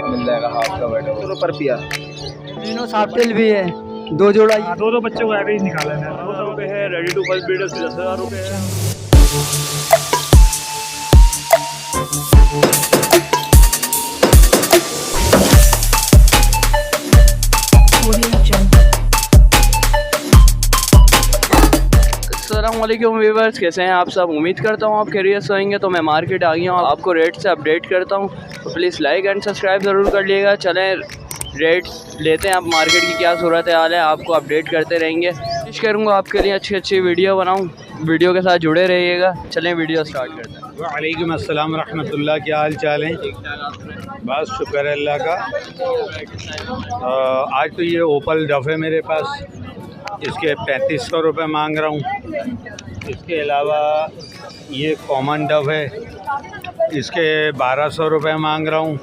मिल जाएगा हाफ का बैठा पर पिया। तीनों सॉफ्टेल भी है, 2 जोड़ा। दो बच्चे को एवरेज निकाला है। 200 रुपये है। रेडी टू फर्स्ट ब्रीडर्स 10,000 रुपये है। अस्सलामुअलैकुम व्यूवर्स, कैसे हैं आप सब। उम्मीद करता हूँ आप खैरियत से होंगे। तो मैं मार्केट आ गया हूँ, आपको रेट से अपडेट करता हूँ, तो प्लीज़ लाइक एंड सब्सक्राइब ज़रूर कर लिएगा। चलें रेट लेते हैं, आप मार्केट की क्या सूरत हाल है आपको अपडेट करते रहेंगे। कोशिश करूँगा आपके लिए अच्छी वीडियो बनाऊँ, वीडियो के साथ जुड़े रहिएगा। चलें वीडियो स्टार्ट करते हैं। वालेकुम अस्सलाम रहमतुल्लाह, क्या हाल चाल है। बस शुक्र है अल्लाह का। आज तो ये ओपल डफ है मेरे पास, इसके 3500 रुपये मांग रहा हूँ। इसके अलावा ये कॉमन डव है, इसके 1200 रुपये मांग रहा हूँ।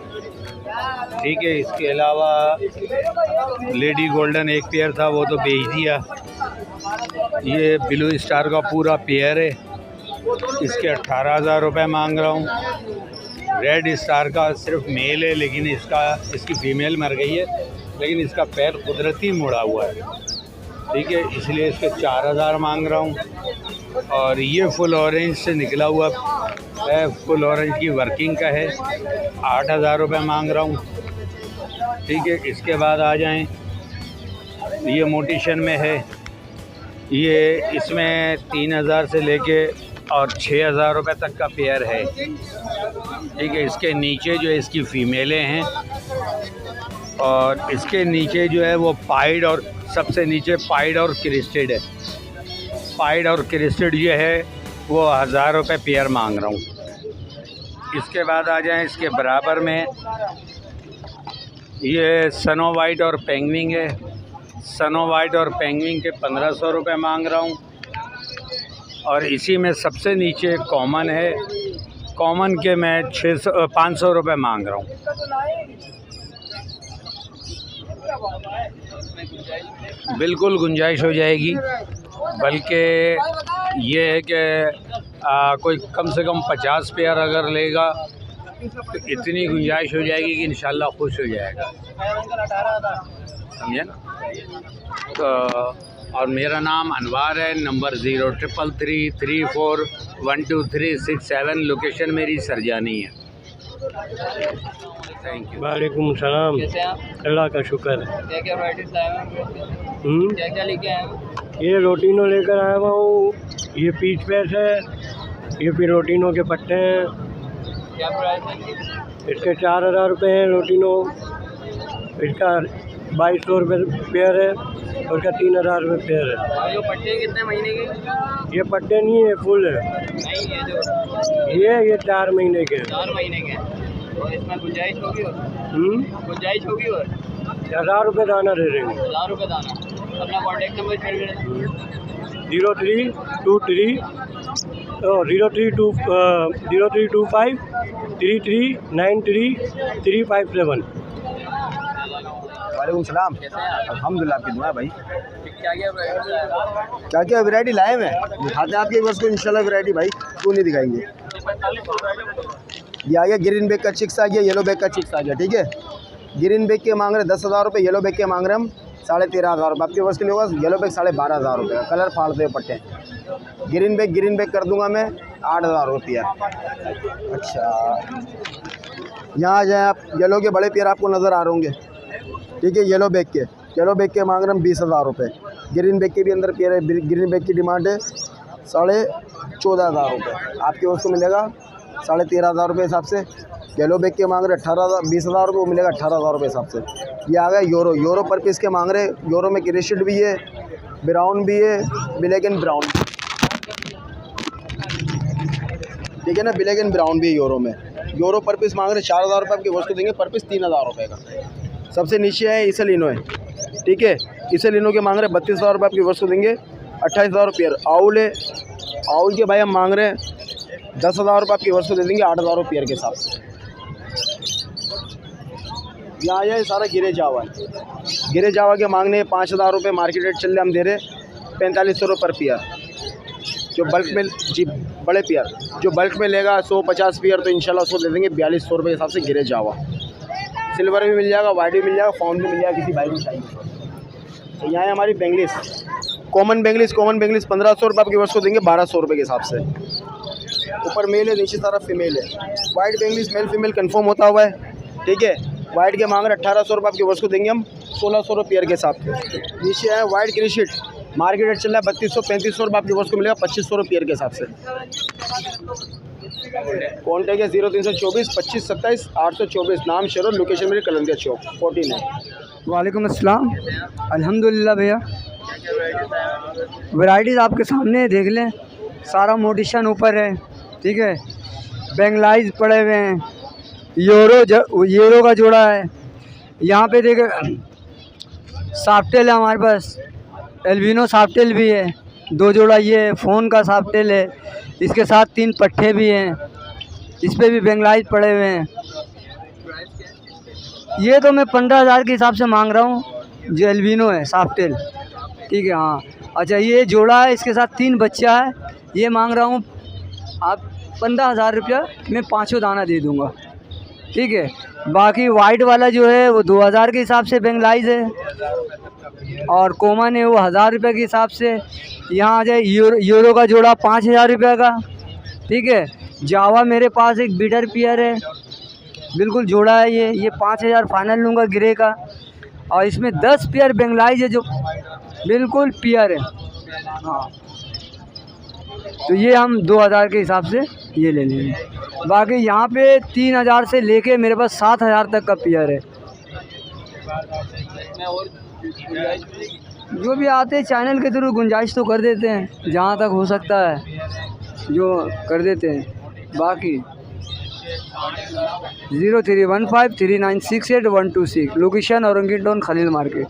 ठीक है, इसके अलावा लेडी गोल्डन एक पेयर था, वो तो बेच दिया। ये ब्लू स्टार का पूरा पेयर है, इसके 18,000 रुपये मांग रहा हूँ। रेड स्टार का सिर्फ मेल है, लेकिन इसकी फीमेल मर गई है, लेकिन इसका पैर कुदरती मुड़ा हुआ है। ठीक है, इसलिए इसके 4,000 मांग रहा हूँ। और ये फुल ऑरेंज से निकला हुआ है, फुल ऑरेंज की वर्किंग का है, 8,000 रुपये मांग रहा हूँ। ठीक है, इसके बाद आ जाएं, ये मोटिशन में है, ये इसमें 3,000 से लेके और 6,000 रुपये तक का पेयर है। ठीक है, इसके नीचे जो है इसकी फ़ीमेलें हैं, और इसके नीचे जो है वो पाइड, और सबसे नीचे पाइड और क्रिस्टेड है। पाइड और क्रिस्टेड ये है वो 1,000 रुपये पेयर मांग रहा हूँ। इसके बाद आ जाएं, इसके बराबर में ये सनो वाइट और पेंगविंग है। सनो वाइट और पेंगविंग के 1,500 रुपये मांग रहा हूँ। और इसी में सबसे नीचे कॉमन है, कॉमन के मैं 500 रुपये मांग रहा हूँ। बिल्कुल गुंजाइश हो जाएगी, बल्कि ये है कि कोई कम से कम 50 पेयर अगर लेगा तो इतनी गुंजाइश हो जाएगी कि इंशाल्लाह खुश हो जाएगा, समझे ना। तो और मेरा नाम अनवार है, नंबर 0333412367, लोकेशन मेरी सरजानी है। Thank you. वालेकुम सलाम। कैसे हैं आप? अल्लाह का शुक्र है। क्या क्या वैराइटीज़ लाए हैं? क्या क्या लेके आए हैं? ये रोटिनो लेकर आया हुआ हूँ, ये पीच पैस है, ये फिर रोटिनो के पट्टे हैं। क्या प्राइस है? इसके 4,000 रुपये हैं रोटिनो, इसका 2,200 रुपये पेयर है, और इसका 3,000 रुपये पेयर है। और ये पट्टे कितने महीने के? ये पट्टे नहीं है, फुल है। नहीं, ये 4 महीने के। 4 महीने के। और इसमें गुंजाइश होगी? और गुंजाइश होगी? और 1,000 रुपये दाना दे देंगे। 1,000 रुपये दाना। अपना कॉन्टेक्ट नंबर शेयर करें। 0325 3393 वालेकुम सलाम। कैसे हैं आप? अल्हम्दुलिल्लाह, आपकी दुआ है भाई। क्या क्या वैराइटीज़ लाए हैं? क्या क्या वैरायटी लाए हैं, दिखाते हैं आपके बस को इंशाल्लाह वैरायटी भाई, क्यों नहीं दिखाएंगे। ये आ गया ग्रीन बैग का चिक्स आ गया, येलो बैग का चिक्स आ गया। ठीक है, ग्रीन बैग के मांग रहे 10,000 रुपये, येलो बैग के मांग रहे हम 13,500 रुपये। आपके बस के लिए होगा येलो बैग 12,500 रुपये का, कलर फाड़ते हुए पट्टे। ग्रीन बैग कर दूंगा मैं 8,000 रुपया। अच्छा, यहाँ आ जाए आप, येलो के बड़े पेयर आपको नज़र आ रहे होंगे। ठीक है, येलो बैग के मांग रहे हम 20,000 रुपये। ग्रीन बैग के भी अंदर पेयर है, ग्रीन बैग की डिमांड है 14,500 रुपये। आपके उसको मिलेगा 13,500 रुपये हिसाब से। येलो बैग के मांग रहे 20,000 रुपये, वो मिलेगा 18,000 रुपये हिसाब से। ये आ गया यूरो पर पीस के मांग रहे। यूरो में क्रिस्टेड भी है, ब्राउन भी है, ब्लैक एंड ब्राउन। ठीक है ना, ब्लैक एंड ब्राउन भी है यूरो में। यूरो पर पीस मांग रहे 4,000 रुपये, आपके वस्तु देंगे पर पीस 3,000 रुपये का। सबसे नीचे है इसेलिनो है। ठीक है, इसेलिनो के मांग रहे 32,000 रुपये, आपकी वस्तु देंगे 28,000 रुपये। आउल है, आउल के भाई हम मांग रहे हैं 10,000 रुपये, आपकी वस्तु दे देंगे 8,000 रुपये के हिसाब से। यहाँ ये सारा गिरे जावा के मांगने 5,000 रुपये, मार्केट रेट चल रहे हम दे रहे 4500 रुपये पर पेयर। जो बल्क में जी बड़े पेयर, जो बल्क में लेगा 150 पेयर तो इंशाल्लाह उसको दे देंगे 4,200 रुपये के हिसाब से गिरे जावा। सिल्वर भी मिल जाएगा, वाइट भी मिल जाएगा, फाउंड भी मिल जाएगा, किसी भाई को चाहिए तो यहाँ है हमारी बेंगलिस, कॉमन बेंगलिस 1500 रुपये आपके वर्ष को देंगे 1200 रुपये के हिसाब से। ऊपर मेल है, नीचे सारा फीमेल है। वाइट बेंगलिस मेल फीमेल कंफर्म होता हुआ है, ठीक है। वाइट के मांग रहे 1800 रुपये आपके वर्ष को देंगे हम 1600 रुपये पेयर के हिसाब से। नीचे है वाइट ग्रीशीट, मार्केट रेट चल रहा है 3200-3500 रुपये आपके वर्ष को मिलेगा 2500 रुपये पेयर के हिसाब से। कॉन्टैक्ट है 0324 25 27 824, नाम शेयर, लोकेशन मेरी कलंदिया चौक 14 है। वालेकुम अस्सलाम। अल्हम्दुलिल्लाह भैया, वैराइटीज़ आपके सामने है, देख लें। सारा मोडिशन ऊपर है, ठीक है। बेंगलाइज पड़े हुए हैं, यूरो का जोड़ा है। यहाँ पे देखे साफ्टेल है हमारे पास, एल्बिनो साफ्टेल भी है, 2 जोड़ा ये है, फ़ोन का साफ्टेल है, इसके साथ 3 पट्टे भी हैं, इस पे भी बेंगलाइज पड़े हुए हैं। ये तो मैं 15,000 के हिसाब से मांग रहा हूँ, जो एल्बिनो है साफ्टेल, ठीक है। हाँ अच्छा, ये जोड़ा है, इसके साथ 3 बच्चा है, ये मांग रहा हूँ आप 15,000 रुपया में 5 दाना दे दूँगा, ठीक है। बाकी वाइट वाला जो है वो 2,000 के हिसाब से बेंगलाइज है, और कॉमन है वो 1,000 रुपये के हिसाब से। यहाँ आ जाए यूरो का जोड़ा 5,000 रुपये का, ठीक है। जावा मेरे पास एक बीटर पियर है, बिल्कुल जोड़ा है ये 5,000 फाइनल लूँगा ग्रे का। और इसमें 10 पेयर बेंगलाइज है जो बिल्कुल पियर है। हाँ तो ये हम 2,000 के हिसाब से ये ले लेंगे। बाकी यहाँ पे 3,000 से लेके मेरे पास 7,000 तक का पेयर है। जो भी आते हैं चैनल के थ्रू गुंजाइश तो कर देते हैं, जहाँ तक हो सकता है जो कर देते हैं। बाकी 03153968 location Orangi town Khalil market.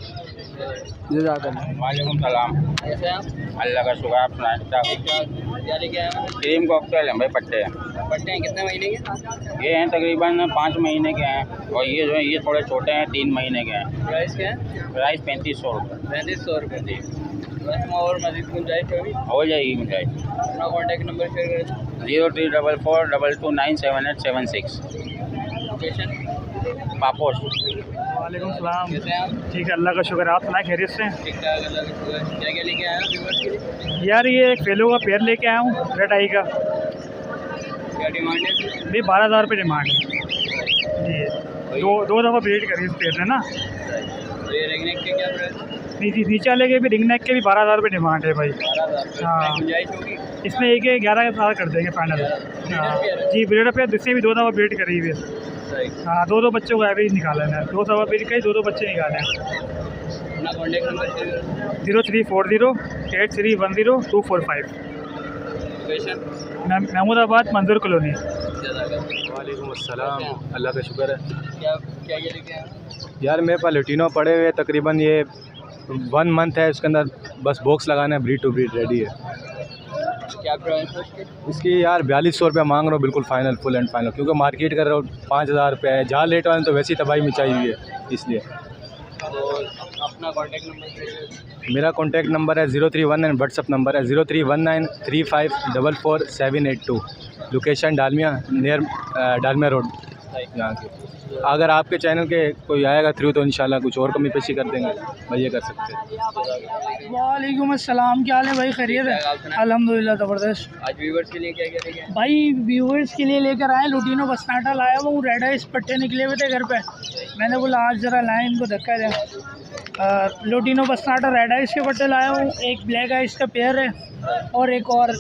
वालेकुम सलाम। कैसे हैं आप? अल्लाह का शुक्र, आप सुनाएं क्या लेके आए हैं? क्रीम कॉकटेल हैं भाई, पट्टे हैं। पट्टे हैं कितने महीने के? ये हैं तकरीबन 5 महीने के हैं, और ये जो है ये थोड़े छोटे हैं, 3 महीने के हैं। प्राइस क्या है? प्राइस 3500 रुपये। 3500 रुपये जी। बस और मज़ीद गुंजाइश होगी? हो जाएगी मुझे। अपना कॉन्टैक्ट नंबर शेयर करें। 0344229776। लोकेशन? पापोश। वालेकुम सलाम। कैसे हैं आप? ठीक है, अल्लाह का शुक्र, आप सुनाए खैरियत से? ठीक ठाक, अल्लाह का शुक्र। क्या क्या लेके आए हैं व्यूअर्स के लिए? यार ये एक फेलो का पेयर लेके आया हूँ, रेड आई का। क्या डिमांड है? भाई 12,000 रुपये डिमांड है जी। दो दफ़ा ब्रीड करी इस पेयर ने ना। तो ये रिंग नेक के क्या प्राइस? नीचे वाले के भी रिंग नेक के भी 12,000 रुपये डिमांड है भाई। 12,000 हाँ। गुंजाइश होगी? इसमें एक 11,000 कर देंगे फाइनल। हाँ जी, ब्रीडर पेयर जिससे भी 2 दफ़ा ब्रीड करी हुई है। सही। हाँ, 2 बच्चों को एवरेज निकाला है, 2 दफ़ा ब्रीड करी, 2 बच्चे निकाले हैं। अपना कॉन्टैक्ट नंबर शेयर करें। 03408310 लोकेशन? महमूदाबाद मंजूर कॉलोनी। वालेकुम अस्सलाम, अल्लाह का शुक्र है। क्या क्या लेके आए हैं? यार मेरे पास लुटिनो पड़े हुए तकरीबन ये 1 मंथ है, उसके अंदर बस बॉक्स लगाना है, ब्रीड टू ब्रीड रेडी है। क्या प्राइस है इसके? इसकी यार 4200 रुपये मांग रहा हूँ, बिल्कुल फाइनल, फुल एंड फाइनल, क्योंकि मार्केट का रेट 5,000 रुपये है। जहाँ रेट वाले तो वैसी तबाही मचाई हुई है, इसलिए। तो अपना कॉन्टैक्ट नंबर शेयर करें। मेरा कॉन्टैक्ट नंबर है 0319, व्हाट्सअप नंबर है 0319354782। Location Dalmia, near Dalmia road यहाँ की। अगर आपके चैनल के कोई आएगा थ्रू तो इंशाल्लाह कुछ और कमी पेशी कर देंगे भाई, ये कर सकते हैं। वालेकुम अस्सलाम, क्या हाल है भाई? खैरियत है? अल्हम्दुलिल्लाह, ज़बरदस्त। आज व्यूअर्स के लिए क्या क्या लेके आए? भाई व्यूअर्स के लिए लेकर आए लुटिनो बसनाटा लाया हुआ हूँ, रेड आइस पट्टे निकले हुए थे घर पे, मैंने बोला आज ज़रा लाएँ, इनको धक्का दें। लुटिनो बसनाटा रेड आइस के पट्टे लाया हूँ, एक ब्लैक आइस का पेयर है, और एक और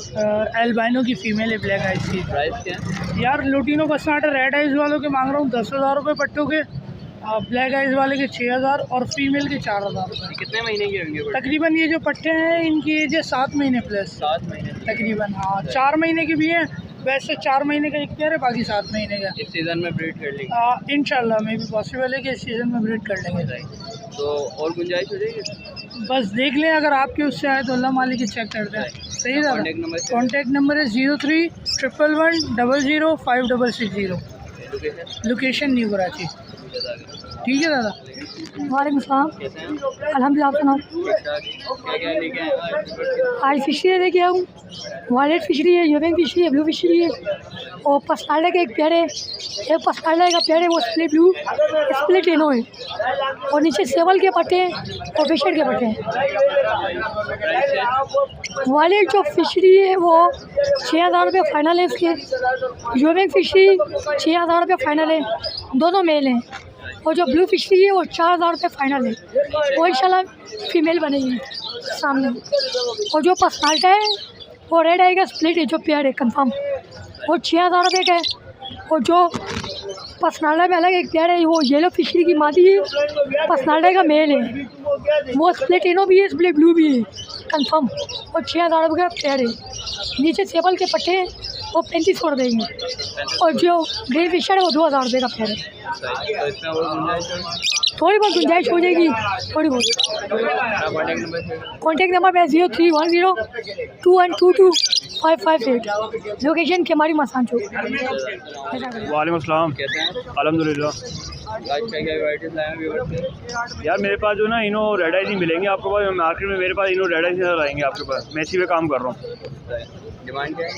एल्बाइनो की फ़ीमेल है ब्लैक आइस की। प्राइस क्या है? यार लुटिनो बसनाटा रेड आइस वालों के मांग रहा हूँ 10,000 रुपये पट्टों के, ब्लैक आइस वाले के 6,000 और फीमेल के 4,000 रुपये। कितने महीने के होंगे? तकरीबन ये जो पट्टे हैं इनकी एज है 7 महीने प्लस। 7 महीने तकरीबन, हाँ 4 महीने के भी हैं, वैसे 4 महीने का एक पेयर है, बाकी 7 महीने का। इस सीज़न में ब्रीड कर लेंगे इंशाल्लाह मे भी पॉसिबल है कि इस सीज़न में ब्रीड कर लेंगे। तो और गुंजाइश हो जाएगी? बस देख लें, अगर आपके उससे आए तो अल्लाह मालिक ही चेक करते हैं। सही था। कॉन्टैक्ट नंबर है 0311100560। Location new Karachi. ठीक है दादा। वालेकुम सलाम। कैसे हैं? अल्हम्दुलिल्लाह, आप सुनाओ। क्या क्या लेके आए हैं? आज फिशरी लेके आया हूँ। वायलेट फिशरी है, यूबिंग फिशरी है, ब्लू फिशरी है और पसनाडे के एक पेड़ है। एक पसनाडे का पेड़ है वो स्प्लिट ब्लू स्प्लिट इनो है और नीचे सेवल के पट्टे हैं और फिशर के पट्टे हैं। वायलेट जो फिशरी है वो 6,000 रुपये फ़ाइनल है इसके। यूबिंग फिशरी 6,000 रुपये फ़ाइनल है, दोनों मेल हैं। और जो ब्लू फिशरी है वो 4,000 रुपये फ़ाइनल है, वो इंशाल्लाह फीमेल बनेगी सामने। और जो पसनाल्टा है वो रेड आएगा, स्प्लिट है जो पेयर है कंफर्म, वो 6,000 रुपये का है। और जो पसनाल्टा में अलग एक पेयर है वो येलो फिशरी की मादी है, पसनाल्टा का मेल है, वो स्प्लिट इनो भी है, स्प्लिट ब्लू भी है कंफर्म, और 6,000 रुपये का पेयर है। नीचे सेबल के पट्टे हैं वो 3500 देंगे और जो ग्रीन फिशर है वो 2,000 रुपये का पेयर है। थोड़ी बहुत गुंजाइश हो जाएगी, थोड़ी बहुत। कॉन्टैक्ट नंबर है 031021225558। लोकेशन केमारी मसान चौक। वालेकुम अस्सलाम। कैसे हैं? अल्हम्दुलिल्लाह। आज क्या क्या वैराइटीज़ लाए हैं व्यूअर्स के? यार मेरे पास जो ना इनो रेड आइज नहीं मिलेंगे आपके पास मार्केट में, मेरे पास इनो रेड आइज नजर आएंगे आपके पास। मैं इसी पे काम कर रहा हूँ। डिमांड क्या है?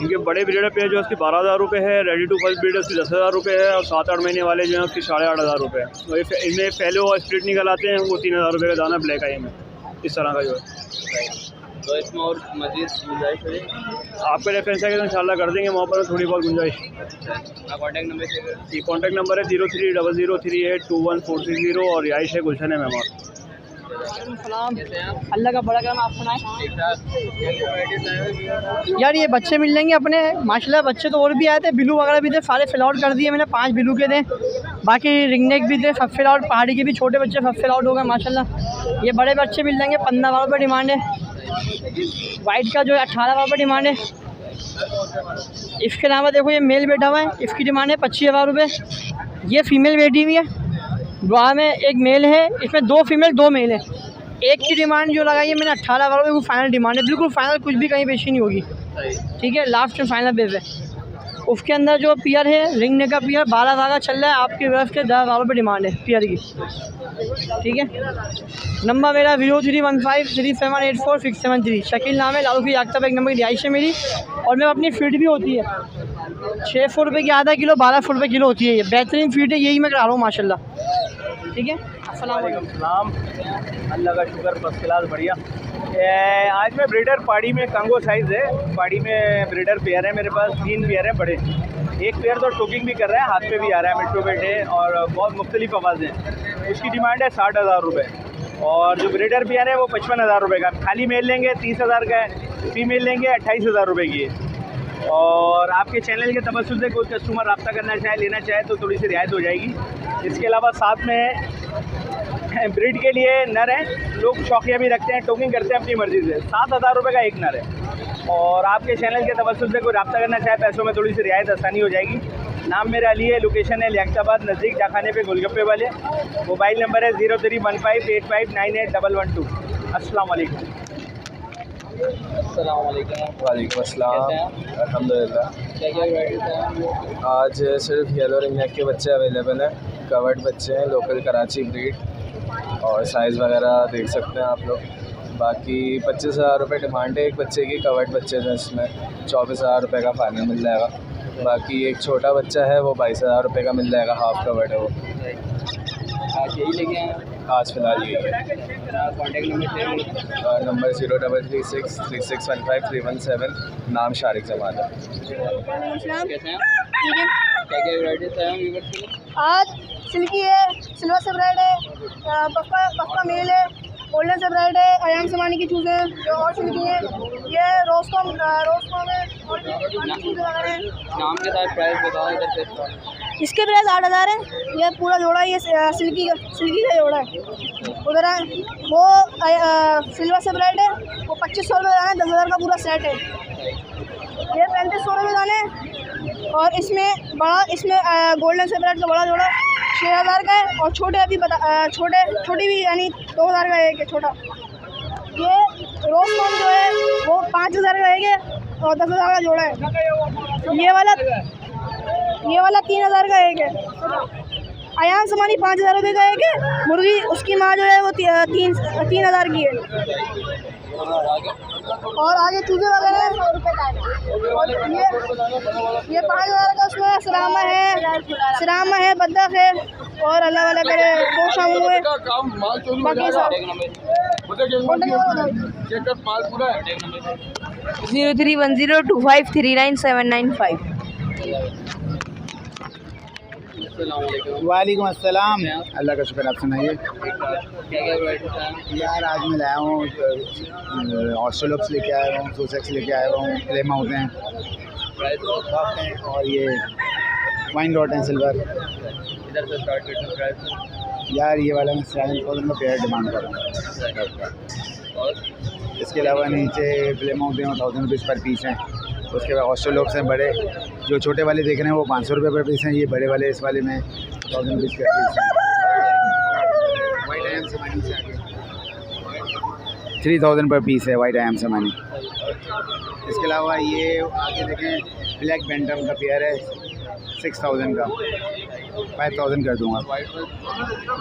इनके बड़े ब्रीडर पे जो उसकी 12,000 रुपये है, रेडी टू फर्स्ट ब्रीड उसकी 10,000 रुपये है और 7-8 महीने वाले जो हैं उसकी 8,500 रुपये है। और इनमें पहले वो स्प्लिट निकल आते हैं वो 3,000 रुपये का दाना ब्लैक आई में इस तरह का जो है। तो इसमें और मज़ीद गुंजाइश हो जाएगी? आपका रेफरेंस है कि इंशाल्लाह कर देंगे वहाँ पर थोड़ी बहुत गुंजाइश। कॉन्टैक्ट नंबर शेयर करें। ये कॉन्टैक्ट नंबर है 0300382146 और याइश है गुलशन है मेहमान। सलाम। कैसे हैं आप? अल्लाह का बड़ा काम, आप सुनाएं। ठीक ठाक। क्या क्या वैराइटीज़ लाए हैं व्यूअर्स? यार ये बच्चे मिल जाएंगे अपने, माशाल्लाह बच्चे तो और भी आए थे, बिलू वगैरह भी थे, सारे फिल आउट कर दिए मैंने, 5 बिलू के थे, बाकी रिंगनेक भी थे, सब फिल आउट, पहाड़ी के भी छोटे बच्चे सब फिल आउट हो गए माशाल्लाह। ये बड़े बच्चे मिल जाएंगे, 15,000 रुपये डिमांड है। वाइट का जो है 18,000 रुपये डिमांड है। इसके अलावा देखो ये मेल बैठा हुआ है, इसकी डिमांड है 25,000 रुपये। ये फीमेल बैठी हुई है, दुआ में एक मेल है, इसमें 2 फीमेल 2 मेल है। एक की डिमांड जो लगाई है मैंने 18,000 रुपये, वो फाइनल डिमांड है, बिल्कुल फाइनल, कुछ भी कहीं पेशी नहीं होगी, ठीक है, लास्ट में फाइनल बेस है। उसके अंदर जो पियर है रिंग नेक का पियर 12,000 का चल रहा है, आपके व्यवस्था के 10,000 रुपये डिमांड है पियर की, ठीक है। नंबर मेरा 03153784 शकील नाम है, लालू की याक्ता एक नंबर की रिहाइश है मेरी, और मैं अपनी फीड भी होती है 600 रुपये की आधा किलो, 1200 रुपये किलो होती है, ये बेहतरीन फीड है, यही मैं करा रहा हूँ माशाल्लाह, ठीक है। अस्सलाम वालेकुम। अल्लाह का शुक्र, फर्स्ट क्लास, बढ़िया। आज मैं ब्रीडर पाड़ी में कंगो साइज़ है, पाड़ी में ब्रीडर पेयर है मेरे पास, 3 पेयर हैं बड़े। एक पेयर तो टोकिंग भी कर रहा है, हाथ पे भी आ रहा है, मिट्टू बेटे, और बहुत मुख्तलिफ आवाज़ हैं। उसकी डिमांड है 60,000 रुपये और जो ब्रीडर पेयर है वो 55,000 रुपये का। खाली मेल लेंगे 30,000 का है, फीमेल लेंगे 28,000 रुपये की है। और आपके चैनल के तवज्जुह से कोई कस्टमर रब्ता करना चाहे, लेना चाहे तो थोड़ी सी रियायत हो जाएगी। इसके अलावा साथ में ब्रीड के लिए नर हैं, लोग शौकिया भी रखते हैं, टोकिंग करते हैं अपनी मर्ज़ी से। 7,000 रुपये का एक नर है। और आपके चैनल के तवज्जुह से कोई रब्ता करना चाहे, पैसों में थोड़ी सी रियायत आसानी हो जाएगी। नाम मेरा अली है, लोकेशन है लियाकताबाद, नज़दीक डाखाने पे गोलगप्पे वाले। मोबाइल नंबर है 0315859112। अस्सलाम वालेकुम। अस्सलाम वालेकुम। वालेकुम अस्सलाम। कैसे हैं? अल्हम्दुलिल्लाह। क्या क्या वैराइटीज़ हैं? आज सिर्फ येलो रिंग नेक के बच्चे अवेलेबल हैं, कवर्ड बच्चे हैं, लोकल कराची ब्रीड, और साइज़ वगैरह देख सकते हैं आप लोग। बाकी 25,000 रुपये डिमांड है एक बच्चे की, कवर्ड बच्चे हैं इसमें 24,000 रुपये का फाइनल मिल जाएगा। बाकी एक छोटा बच्चा है वो 22,000 रुपये का मिल जाएगा, हाफ कवर्ड है वो। आज यही लेके आए हैं? आज फ़िलहाल यही है। कॉन्टैक्ट नंबर शेयर करें। नंबर 033636153117, नाम शारिक जमाल है। कैसे हैं? क्या क्या वैराइटीज़ हैं व्यूअर्स के लिए? आज सिल्की है, सिल्वर से ब्राइड है, बफ्फा मेल है, गोल्डन से ब्राइड है, अयान समानी की चूज़ें हैं जो और सिल्की है, ये रोस्कॉम है और चूज़ें वगैरह हैं। नाम के साथ प्राइस बताओ इधर से। इसके प्राइस 8,000 है, ये पूरा जोड़ा है, ये सिल्की का जोड़ा है। उधर है वो सिल्वर से ब्राइड है, वो 2,500 रुपये दाना है, 10,000 का पूरा सेट है। ये 3,500 रुपये दाने हैं। और इसमें गोल्डन से ब्राइड का बड़ा जोड़ा 6,000 का है, और छोटे अभी छोटी भी यानी 2,000 का एक है छोटा। ये रोज कॉम जो है वो 5,000 का एक है और 10,000 का जोड़ा है। ये वाला 3,000 का एक है। अयान समानी 5,000 रुपये का एक है। मुर्गी उसकी माँ जो है वो 3,000 की है। और आगे चूजे वगैरह 100 रुपये का है। और ये 5,000 का उसमें सिरामा है, बद्दख है और अल्लाह वाला करे पोशामू है। बाकी सब 031025397995। वालेकुम अस्सलाम। अल्लाह का शुक्र, आप सुनाइए। यार आज मैं लाया हूँ ऑस्ट्रेलोप्स लेके आया हूँ, सोसेक्स लेके आया हूँ, प्लेमाउथ हैं और ये वाइन डॉट हैं सिल्वर। इधर से स्टार्ट करते हैं प्राइस। यार ये वाला मैं 7,000 का पेयर डिमांड कर रहा हूँ। और इसके अलावा नीचे प्लेमाउथ हैं, 1,000 रुपीज़ पर पीस हैं। उसके बाद ऑस्ट्रेलोप्स हैं बड़े, जो छोटे वाले देख रहे हैं वो 500 रुपये पर पीस हैं। ये बड़े वाले इस वाले में 1,000 रुपीज़ पर पीस हैं। वाइट आयम से मनी से आगे 3,000 पर पीस है वाइट आयम से मनी। इसके अलावा ये आगे देखें ब्लैक बैंटम का पेयर है 6,000 का, 5,000 कर दूंगा।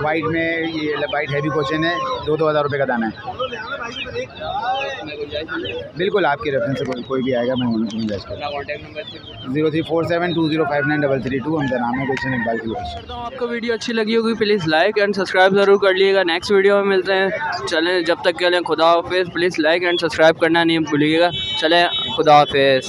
वाइट में ये वाइट हैवी कोचन है, 2,000 रुपये का दाना है। बिल्कुल आपके रेफरेंस से कोई भी आएगा, मैं गुंजाइश करूँगा। 034720593332 हमका नाम है गुलशन इकबाल की। करता हूँ आपको वीडियो अच्छी लगी होगी, प्लीज़ लाइक एंड सब्सक्राइब ज़रूर कर लीजिएगा। नेक्स्ट वीडियो में मिलते हैं। चलें जब तक के लिए खुदा हाफिज़। प्लीज़ लाइक एंड सब्सक्राइब करना नहीं भूलिएगा। चलें खुदा हाफिज़।